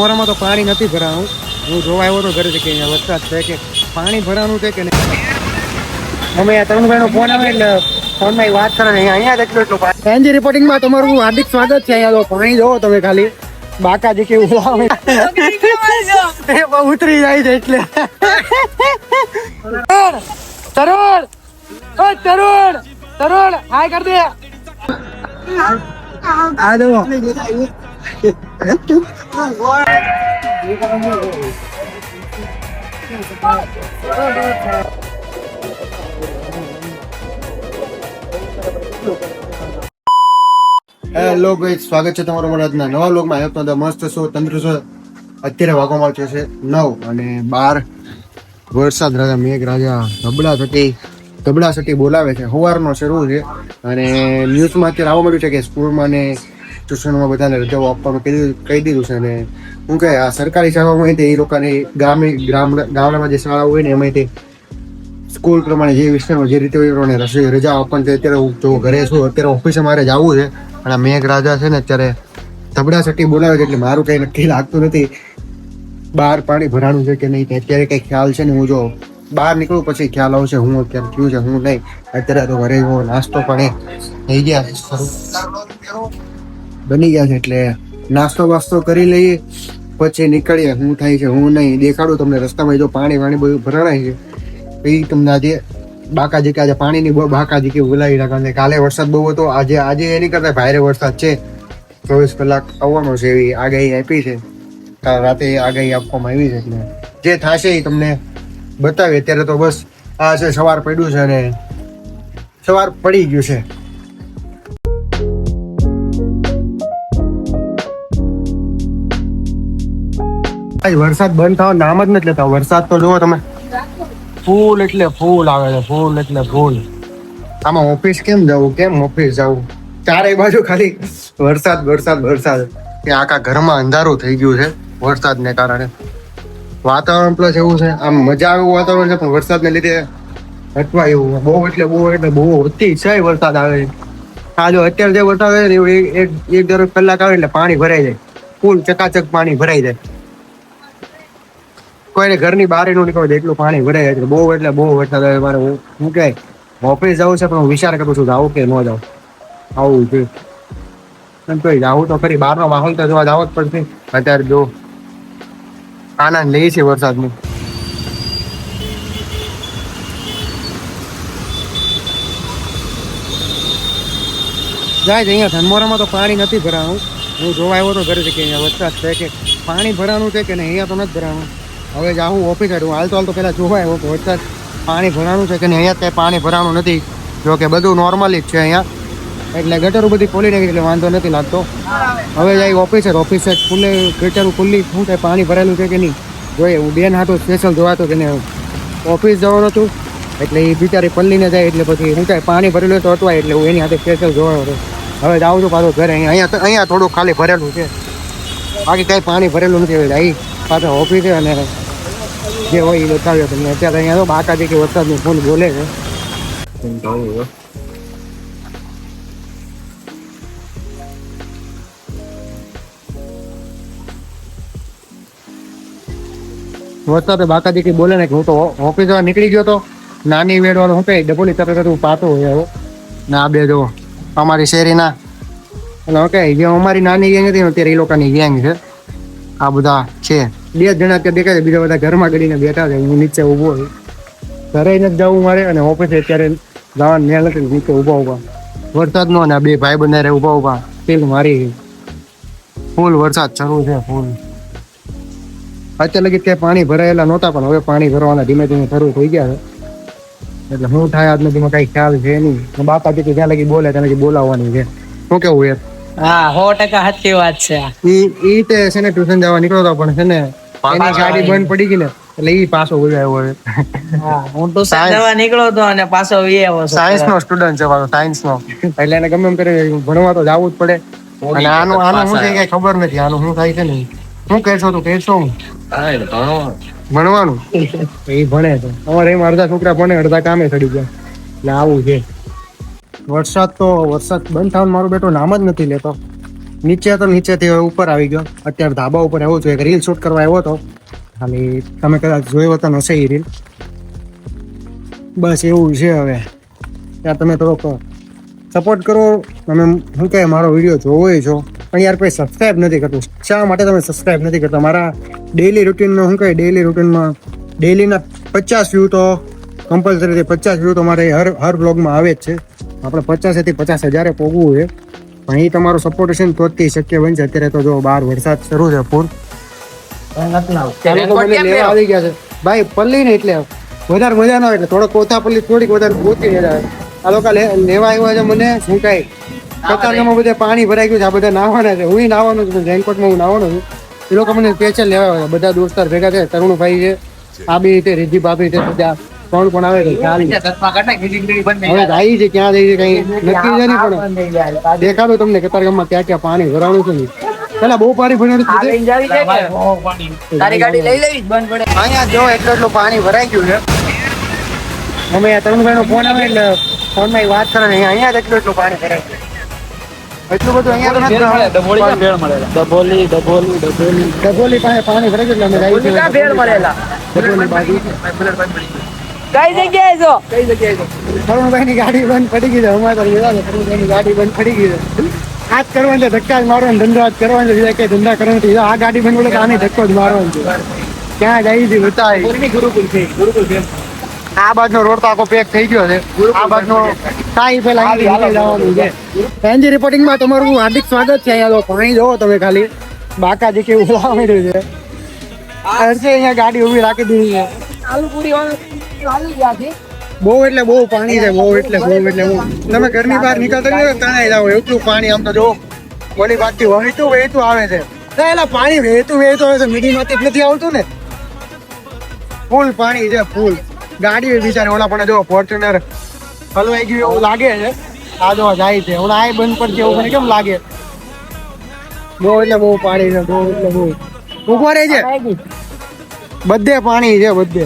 મોરામાં તો પાણી નથી ભરાવાનું. હું જોવા આવ્યો તો ઘરે કે અહીંયા વરસાદ છે કે પાણી ભરાવાનું છે કે નહીં. અમે તરુણભાઈનો ફોન આવે એટલે ફોનમાં વાત કરે અહીંયા જ એટલું એનજી રિપોર્ટિંગમાં તમારું હાર્દિક સ્વાગત છે. અહીંયા તો પાણી જોવો તમે ખાલી બાકાજી કેવું આવે ઉતરી જાય છે એટલે તરુણ તરુણ તરુણ હાય કર દે આ દો હેલો ગાઈસ, સ્વાગત છે તમારું મારા આજના નવા વ્લોગમાં. આપ તો મસ્ત છો, તંદુરસ્ત છો. અત્યારે વાગવામાં છે 9 અને 12 વરસાદ રાજા મેઘ રાજા ધબડા થતી બોલાવે છે. સવારનો શરૂ છે અને ન્યૂઝમાં અત્યારે આવવા મળ્યું છે કે સ્કૂલમાં ને ટ્યુશનમાં બધાને રજાઓ આપવાનું કહી દીધું છે. અને શું કહે આ સરકારી શાળાઓમાં એ લોકોને ગામડામાં જે શાળાઓ હોય ને એમાં સ્કૂલ પ્રમાણે જે વિસ્તારમાં જે રીતે રજા આપવાની છે. અત્યારે હું જો ઘરે છું, અત્યારે ઓફિસે મારે જવું છે અને મેઘ રાજા છે ને અત્યારે ધબડા છટી બોલાવે છે એટલે મારું કંઈ નક્કી લાગતું નથી બહાર પાણી ભરાણું છે કે નહીં. અત્યારે કંઈ ખ્યાલ છે ને હું જો બહાર નીકળું પછી ખ્યાલ આવશે હું કેમ થયું છે હું નહીં. અત્યારે તો ઘરે નાસ્તો પણ થઈ ગયા બની ગયા છે એટલે નાસ્તો વાસ્તો કરી લઈએ પછી નીકળીએ. શું થાય છે હું નહીં દેખાડું તમને. રસ્તામાં જો પાણી બધું ભરાણાય છે એ તમને આજે બાકાજી કે આજે પાણીની બાકાજી કે બોલાવી નાખે. કાલે વરસાદ બહુ હતો, આજે એની કરતા ભારે વરસાદ છે. 24 કલાક આવવાનો છે એવી આગાહી આપી છે. કાલ રાતે આગાહી આપવામાં આવી છે એટલે જે થશે એ તમને બતાવે. અત્યારે તો બસ આ છે સવાર પડ્યું છે અને સવાર પડી ગયું છે. વરસાદ બંધ થવા નામ જ નથી લેતા. વરસાદ તો જુઓ તમે, ફૂલ એટલે ફૂલ આવે છે, ફૂલ એટલે ફૂલ. આમાં ઓફિસ કેમ ઓફિસ જવું? ચારે બાજુ ખાલી વરસાદ વરસાદ વરસાદ. ત્યાં આખા ઘરમાં અંધારું થઈ ગયું છે વરસાદને કારણે. વાતાવરણ પ્લસ એવું છે, આમ મજા આવે એવું વાતાવરણ છે પણ વરસાદને લીધે હટવા એવું બહુ એટલે બહુ અતિશય વરસાદ આવે છે. આ જો અત્યારે જે વરસાદ આવે ને એવું એક દર કલાક આવે એટલે પાણી ભરાઈ જાય, ફૂલ ચકાચક પાણી ભરાઈ જાય. કોઈને ઘરની બહાર નું નીકળે એટલું પાણી ભરાય છે. બહુ એટલે બહુ વરસાદ આવે. મારે હું કે ઓફિસ જવું છે પણ હું વિચાર કરું છું આવું કે ન જાઉં. આવું છે આવું તો ખરી બહારનો માહોલ તો જોવા જવો જ પડશે. અત્યારે જો આનંદ લે છે વરસાદનું. જાય છે અહીંયા ધનમોરામાં તો પાણી નથી ભરાવાનું. હું જોવા આવ્યો તો ઘરે કે અહીંયા વરસાદ છે કે પાણી ભરાવાનું છે કે નહીં. અહીંયા તો નથી ભરાવાનું. હવે જાઉં ઓફિસે. હું હાલતો પહેલાં જોવા આવ્યો કે વરસાદ પાણી ભરાવાનું છે કે નહીં. અહીંયા ત્યાં પાણી ભરાવાનું નથી. જો કે બધું નોર્મલી જ છે અહીંયા. એટલે ગટરો બધી ખોલી નાખી એટલે વાંધો નથી લાગતો. હવે જાય ઓફિસે ખુલ્લે ગટરો ખુલ્લી શું થાય પાણી ભરેલું છે કે નહીં જોઈએ. હું બેન હાથો સ્પેશિયલ જોવાતો કે ઓફિસ જવાનું હતું એટલે એ બિચારી પલ્લીને જાય એટલે પછી શું થાય પાણી ભરેલું તો અટવાય એટલે હું એની હાથે સ્પેશિયલ જોવાનો હતો. હવે જાઉં છું પાછો ઘરે. અહીંયા થોડું ખાલી ભરેલું છે, બાકી કાંઈ પાણી ભરેલું નથી. હવે અહીં પાછો ઓફિસે અને જે હોય એ બતાવ્યો તમને. અત્યારે અહીંયા તો બાકાજી કે વરસાદનું ફૂલ બોલે છે. વરસાદ બાકાજી કઈ બોલે ને કે હું તો ઓફિસ નીકળી ગયો તો નાની વેડવાનો હું કઈ ડબોલી તરત હું પાતો હોય હવે ને. આ બે જો અમારી શેરીના એટલે હું કઈ જે અમારી નાની ગેંગ હતી ને અત્યારે એ લોકોની ગેંગ છે. આ બધા છે 2 જણા અત્યારે દેખાય છે, બીજા બધા ઘરમાં ગડીને બેઠા છે. હું નીચે ઊભો છું, ઘરે નથી જવું મારે અને ઓફિસે અત્યારે જવાનું મેળ નથી. નીચે ઊભા વરસાદનો ને 2 ભાઈ બંને ઊભા તેલ મારી ફૂલ વરસાદ શરૂ છે ફૂલ. અત્યારે લગી ક્યાંય પાણી ભરાયેલા નહોતા પણ હવે પાણી ભરવાના ધીમે ધીમે શરૂ થઈ ગયા છે. એટલે શું થાય આજ નદીમાં કઈ ખ્યાલ છે નહીં. બાપાજી કે જ્યાં લગી બોલે ત્યાં લગી બોલાવવાની છે. શું કેવું યાર? હા 100% સાચી વાત છે. ઈ તે છે ને ટ્યુશન જવા નીકળતો પણ છે ને એની ગાડી બંધ પડી ગઈ ને એટલે ઈ પાછો આવ્યો હવે. હા હું ટ્યુશન જવા નીકળ્યો હતો અને પાછો આવ્યો. સાયન્સ નો સ્ટુડન્ટ છે પાછો, સાયન્સ નો. એટલે એને ગમે એમ કરે ભણવા તો જવું જ પડે. અને આનું શું છે કઈ ખબર નથી આનું શું થાય છે ને. શું કહેશો તું કહેશો? ભણવાનું એ ભણે છે અમારે. એમ અડધા છોકરા ભણે અડધા કામે ચડી ગયા એટલે આવું છે. વરસાદ બંધ થવાનું મારું બેટો નામ જ નથી લેતો. નીચેથી હવે ઉપર આવી ગયો. અત્યારે ધાબા ઉપર આવ્યો છું, એક રીલ શૂટ કરવા આવ્યો હતો. ખાલી તમે કદાચ જોયો હતો હશે એ રીલ. બસ એવું છે. હવે ત્યાં તમે થોડોક સપોર્ટ કરો. તમે શું કહે મારો વિડીયો જોવો છો પણ યાર કોઈ સબસ્ક્રાઈબ નથી કરતું. શા માટે તમે સબસ્ક્રાઈબ નથી કરતા? મારા ડેઈલી રૂટીનમાં શું કહે ડેઈલી રૂટીનમાં ડેઈલીના 50 વ્યૂ તો કમ્પલસરી 50 વ્યૂ તો મારે હર બ્લોગમાં આવે જ છે. આપણે 50 થી 50,000 પોગવું છે. પણ એ તમારો સપોર્ટ છે ને તો જ શક્ય બનશે. અત્યારે તો જો બહાર વરસાદ શરૂ છે ફૂલ. લેવા આવી ગયા છે ભાઈ. પલ્લી ને એટલે વધારે મજા ના આવે એટલે થોડોક કોથાપલ્લી થોડીક વધારે ઓછી મજા આવે. આ લોકો લેવા આવ્યા છે મને શું કાંઈ કતારમાં બધે પાણી ભરાઈ ગયું છે. આ બધા નાવાના છે. હું નાવાનો છું, રેનકોટમાં હું નાવાનો છું. એ લોકો મને સ્પેશિયલ લેવા આવ્યા. બધા દોસ્તાર ભેગા છે. તરુણભાઈ છે, આ બી રીતે રીધી ભાભી છે, બધા કોણ પણ આવે છે. હવે જાય છે ક્યાં જાય છે કઈ નક્કી છે નહીં. પણ દેખાડું તમને કતારગામમાં ક્યાં ક્યાં પાણી ભરાણું છે. પેલા બહુ પાણી ભરાણું અહીંયા જો એટલું પાણી ભરાઈ ગયું છે. અમે તરુણભાઈ નો ફોન આવે એટલે ફોનમાં વાત કરે ને અહીંયા જ એટલું પાણી ભરાય છે. એટલું બધું અહીંયા તો ડભોલી પાસે પાણી ભરાઈ ગયું એટલે અમે ડભોલી બાજુ કઈ જગ્યાએ છો? તરુણભાઈ ની ગાડી બંધ પડી ગઈ છે. અમારે તો તરુણભાઈ ની ગાડી બંધ પડી ગઈ છે. આ જ કરવાનું છે, ધક્કા જ મારવાનો, ધંધો જ કરવાનો છે. બીજા કઈ ધંધા કરવાનો નથી. આ ગાડી બંધ પડે આની ધક્કો જ મારવાનો છે. ક્યાં જાય છે બતાય. આ બાજનો રોડ તો આખો પેક થઈ ગયો છે. આ બાજનો કાંઈ પેલા જવાનું છે. એનજી રિપોર્ટિંગમાં તમારું હાર્દિક સ્વાગત છે. અહીંયા તો પાણી જોવો તમે ખાલી બાકાજી કેવું આવી રહ્યું છે. હર્ષે અહીંયા ગાડી ઉભી રાખી દીધી છે. બહુ એટલે બહુ પાણી છે. બહુ એટલે બહુ. તમે ઘરની બહાર નીકળતા નહીં તણાઈ જાવ એટલું પાણી. આમ તો જો ઓલી બાજુ વહેતું આવે છે. એટલે પાણી વહેતું આવે છે. મીડીમાંથી નથી આવતું ને. ફૂલ પાણી છે ફૂલ. ગાડી બિચારે ઓલા પણ જો ફોર્ચ્યુનર હલવાઈ ગયું એવું લાગે છે. આ જો જાય છે ઓલા આ બંધ પડશે એવું મને કેમ લાગે. બહુ એટલે બહુ પાણી છે. બહુ એટલે બહુ. ઉભો રહે છે. બધે પાણી છે બધે.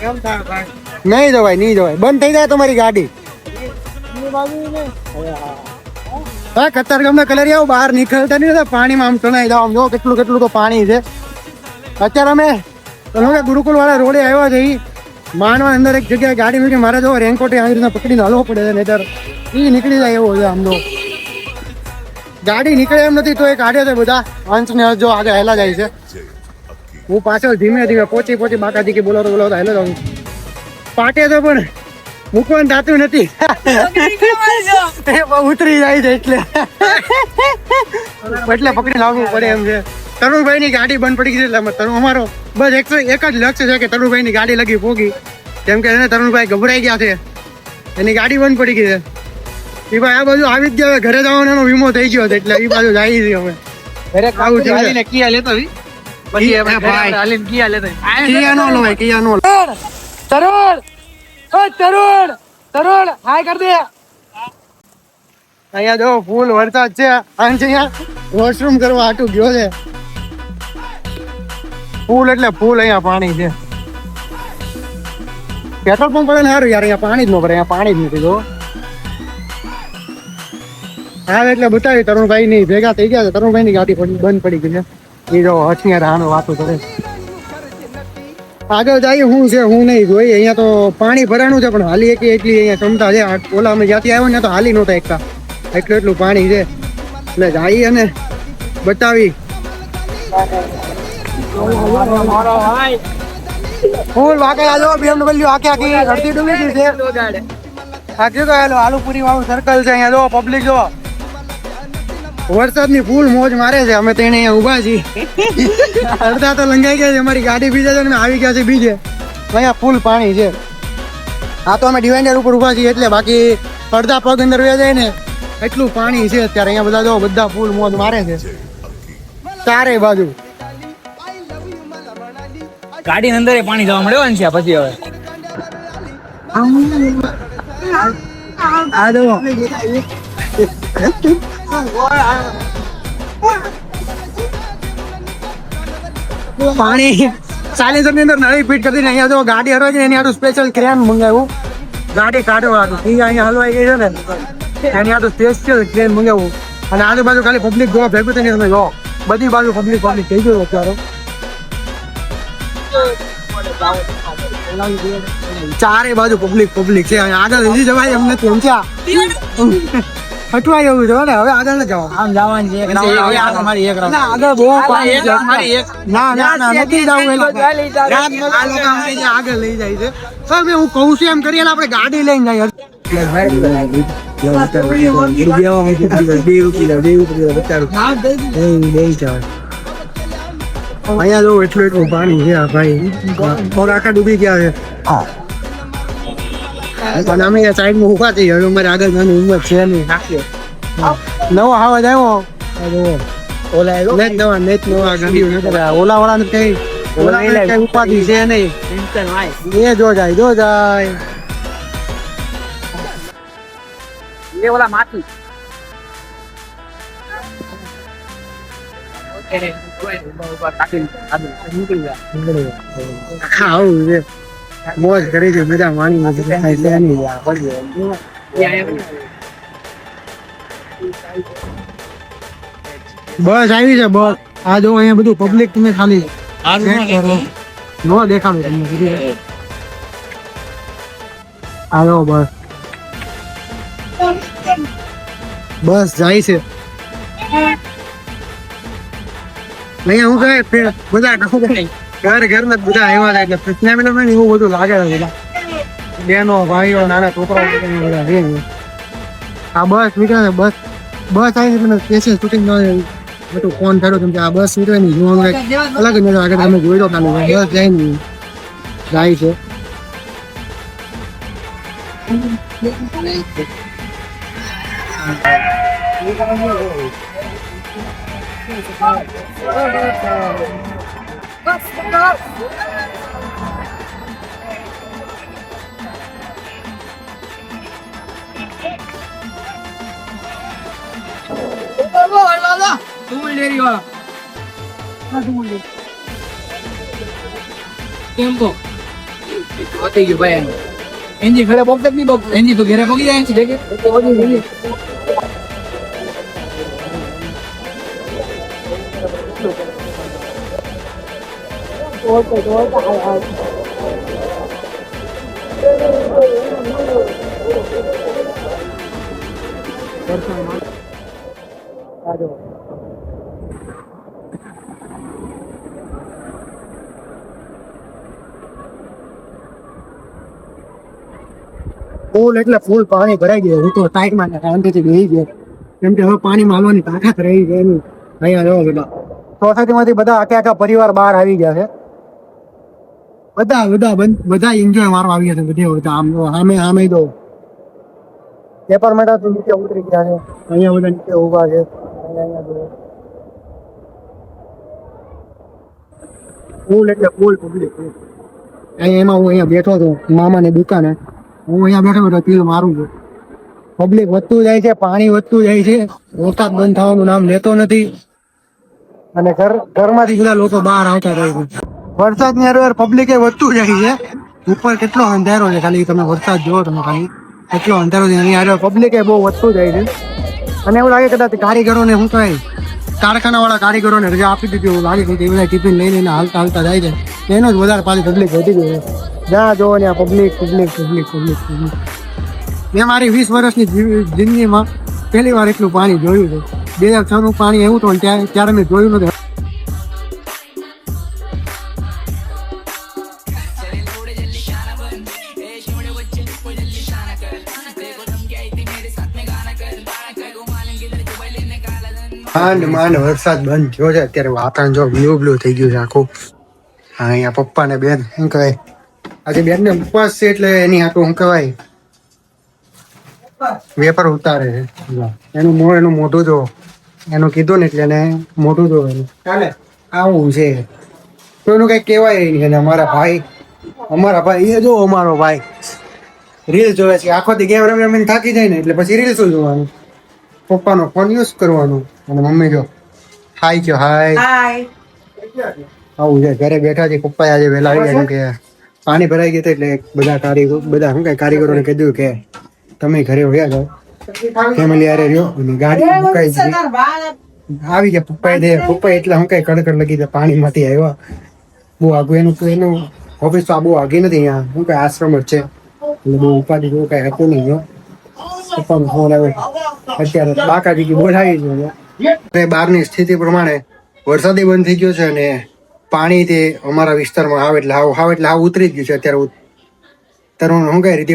કેમ થાય? નહીં જવાય. બંધ થઈ જાય તમારી ગાડી. હા કતારગામના કલરિયાઓ બહાર નીકળતા નહીં પાણીમાં આમ તણાઈ જાવ. આમ જો કેટલું તો પાણી છે. અત્યારે અમે ગુરુકુલ વાળા રોડે આવ્યા છે. માનવા અંદર એક જગ્યાએ ગાડી મૂકી મારે જો રેનકોટે આવી રીતના પકડીને હલવો પડે છે. નહીતર એ નીકળી જાય એવો છે. આમ જો ગાડી નીકળે એમ નથી તો એ કાઢે છે બધા અંશને જો આગળ હેલા જાય છે. હું પાછળ ધીમે પહોંચી બાકાજી કે બોલાવતો હેલો જાઉં. પાટે તો પણ મૂકવાનું થતું નથી. ઉતરી જાય છે એટલે પકડી લાવવું પડે એમ છે. તરુણભાઈ ની ગાડી બંધ પડી ગઈ એટલે અમારો બસ એક જ લક્ષ્ય છે કે તરુણભાઈ ની ગાડી લગી પોગી. કેમ કે એને તરુણભાઈ ગભરાઈ ગયા છે. એની ગાડી બંધ પડી ગઈ છે. એ ભાઈ આ બાજુ આવી જ ગયા. ઘરે જવાનો એનો વીમો થઈ ગયો એટલે એ બાજુ જાય છે. અમે ઘરે આવું છે. કિયા લેતો તરુણ હાય કર દે. અહીંયા જો ફૂલ વરસાદ છે. અહીંયા વોશરૂમ કરવા આટું ગયો છે. ફૂલ એટલે ફૂલ અહીંયા પાણી છે. પેટ્રોલ પંપ પડે ને સારું યાર. અહીંયા પાણી જ ન પડે. અહીંયા પાણી જ નથી. જો હા એટલે બતાવી તરુણભાઈ ની ભેગા થઈ ગયા છે. તરુણભાઈ ની ગાડી બંધ પડી ગઈ છે. એ જો હચિયાર આનો વાતો કરે. આગળ જાય શું છે હું નહીં જોઈ. અહીંયા તો પાણી ભરાણું છે પણ હાલી એટલી અહીંયા ક્ષમતા છે. ઓલા અમે જ્યાંથી આવ્યો ને તો હાલી નહોતા એકતા. એટલું પાણી છે એટલે જાય અને બતાવી. ફૂલ વાગે આલો BMW આખી અડધી ડૂબી ગઈ છે. આખી તો આલુપુરી વાળું સર્કલ છે. અહીંયા જો પબ્લિક જો વરસાદની ફૂલ મોજ મારે છે. અમે તેને અહીંયા ઉભા છીએ. અડધા તો લંગાઈ ગયા છે. અમારી ગાડી બીજા છે ને આવી ગયા છે બીજે. અહીંયા ફૂલ પાણી છે. આ તો અમે ડિવાઈડર ઉપર ઉભા છીએ એટલે બાકી અડધા પગ અંદર વ્યા જાય ને એટલું પાણી છે અત્યારે. અહીંયા બધા જો બધા ફૂલ મોજ મારે છે ચારે બાજુ. ગાડી અંદર પાણી જવા મળ્યો ને પછી હવે આ જો પાણી 40 ની અંદર નળી ફીટ કરી. અહીંયા જો ગાડી હરવા છે એની આટલું સ્પેશિયલ ક્રેન મંગાવ્યું. ગાડી કાઢવા હતું અહીંયા હલવાઈ ગઈ છે ને એની આટલું સ્પેશિયલ ક્રેન મંગાવ્યું. અને આજુબાજુ ખાલી પબ્લિક જોવા ભેગું થઈને તમે જો બધી બાજુ પબ્લિક થઈ ગયું અત્યારે. ચારે બાજુ પબ્લિક છે અને આગળ લીધી જવાય એમ નથી સમજ્યા. અટવાય એવું છે ને હવે આગળ ન જવા. આમ જવાનું છે ના, આગળ બહુ પાણી છે. ના નથી જવું એ લોકો. આ લોકો અમને જે આગળ લઈ જાય છે સર મેં હું કહું છું એમ કરીએ ને આપણે ગાડી લઈને જઈએ. અહીંયા જો એટલું પાણી છે આ ભાઈ પગ આખા ડૂબી ગયા છે. અને અમે સાઈડ માં ઉભા થઈ હવે અમારે આગળ જવાની હિંમત છે નહીં. નવો આવાજ આવ્યો ઓલા વાળા ને કઈ ઉપાધિ છે નહીં. એ જો જાય એ ઓલા માથું આવું છે મોજ કરી છે બધા માણી બસ આવી છે બસ. આ જો અહીંયા બધું પબ્લિક તમે ખાલી નો દેખાડું તમને બધું. આવો બસ જાય છે અહીંયા હું કહે બધા ઘર માં બધા આવ્યા થાય એટલે ફેમિલી માં એવું બધું લાગે છે બધા બેનો ભાઈઓ નાના છોકરાઓ બધા છે. આ બસ નીકળે ને બસ આવી મને કેસે શૂટિંગ બધું ફોન કર્યો કેમ કે આ બસ નીકળે ને જોવાનું અલગ જ નજર આગળ તમે જોઈ લો ખાલી બસ જાય ને જાય છે. એનજી ઘરે પોપટ ની એનજી તો ઘરે પગી જાય છે ફૂલ એટલે ફૂલ પાણી ભરાઈ ગયું. હું તો સાઈડમાં શાંતિથી બેસી ગયો કેમ કે હવે પાણી માલવાની તાકાત રહી છે એની. અહીંયા જો બધા સોસાયટીમાંથી બધા આખા પરિવાર બહાર આવી ગયા છે. બધા એન્જોય મારવા આવી ગયા છે. બધા આમ સામે દો પેપર માટે નીચે ઉતરી ગયા છે. અહીંયા બધા નીચે ઉભા છે. ફૂલ એટલે ફૂલ પબ્લિક. એમાં હું અહીંયા બેઠો હતો મામાની દુકાને. હું અહીંયા બેઠો તીર મારું છું. પબ્લિક વધતું જાય છે, પાણી વધતું જાય છે, વરસાદ બંધ થવાનું નામ લેતો નથી અને ઘરમાંથી બધા લોકો બહાર આવતા રહે છે. વરસાદની હારે પબ્લિક એ વધતું જાય છે. ઉપર કેટલો અંધારો છે ખાલી તમે વરસાદ જુઓ તમે ખાલી કેટલો અંધારો છે. એની હારે પબ્લિક એ બહુ વધતું જાય છે અને એવું લાગે કદાચ કારીગરોને શું કહે કારખાના વાળા કારીગરોને રજા આપી દીધી એવું લાગે કે બધા ટિફિન લઈને હાલતા જાય છે. એનો જ વધારે પાછી પબ્લિક વધી ગઈ છે. જ્યાં જોવો ને આ પબ્લિક. મેં મારી 20 વર્ષની જિંદગીમાં પહેલી વાર એટલું પાણી જોયું છે. 2006 નું પાણી એવું તો ત્યારે મેં જોયું નથી. માંડ વરસાદ બંધ થયો છે અત્યારે. વાતાવરણ જો બ્લુ થઈ ગયું છે આખું. હા અહીંયા પપ્પા ને બેન શું કહેવાય આજે બેન ને ઉપવાસ છે એટલે એની આખું શું કહેવાય વેપર ઉતારે છે. એનું મોઢું જો એનું કીધું ને એટલે એને મોઢું જો એનું ચાલે આવું છે. તો એનું કઈ કહેવાય નહીં. અમારા ભાઈ એ જો અમારો ભાઈ રીલ જોવે છે આખો દી. ગેમ રમી થાકી જાય ને એટલે પછી રીલ શું જોવાનું. પપ્પાનો ફોન યુઝ કરવાનો અને મમ્મી જો હાય કયો હાય. આવું છે. ઘરે બેઠા છે. પપ્પા આજે વહેલા આવી ગયા કે પાણી ભરાઈ ગયું એટલે બધા શું કઈ કારીગરોને કીધું કે તમે ઘરે વયા જાઓ ફેમિલી આરે રહ્યો અને ગાડી મુકાઈ દીધી આવી ગયા પપ્પા એટલા હું કઈ કડકડ લગી દે પાણીમાંથી આવ્યા બહુ આગું એનું ઓફિસ તો આ બહુ આગી નથી અહીંયા હું કઈ આશ્રમ જ છે એટલે બહુ ઉપાધિ જેવું કઈ હતું નહીં જો પપ્પાનો ફોન આવ્યો અત્યારે બાકાજી બોલાવી ગયો બહારની સ્થિતિ પ્રમાણે વરસાદ બંધ થઈ ગયો છે અને પાણી તે અમારા વિસ્તારમાં આવે એટલે હાવ ઉતરી જ ગયું છે અત્યારે હું કઈ રીતે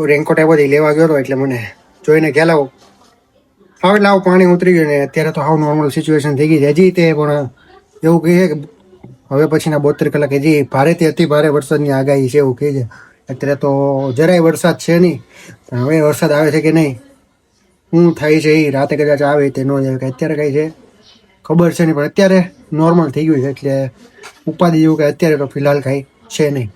રેનકોટ એ બધી લેવા ગયો હતો એટલે મને જોઈને ખ્યાલ આવો પાણી ઉતરી ગયું ને અત્યારે તો હાવ નોર્મલ સિચ્યુએશન થઈ ગઈ છે હજી તે પણ એવું કહે છે કે હવે પછીના 72 કલાક હજી ભારેથી અતિ ભારે વરસાદની આગાહી છે એવું કહે છે અત્યારે તો જરાય વરસાદ છે નહીં પણ હવે વરસાદ આવે છે કે નહીં શું થાય છે એ રાતે કદાચ આવે તે ન જાય કે અત્યારે કઈ છે ખબર છે નહીં પણ અત્યારે નોર્મલ થઈ ગયું છે એટલે ઉપાધિ જેવું કે અત્યારે તો ફિલહાલ કાંઈ છે નહીં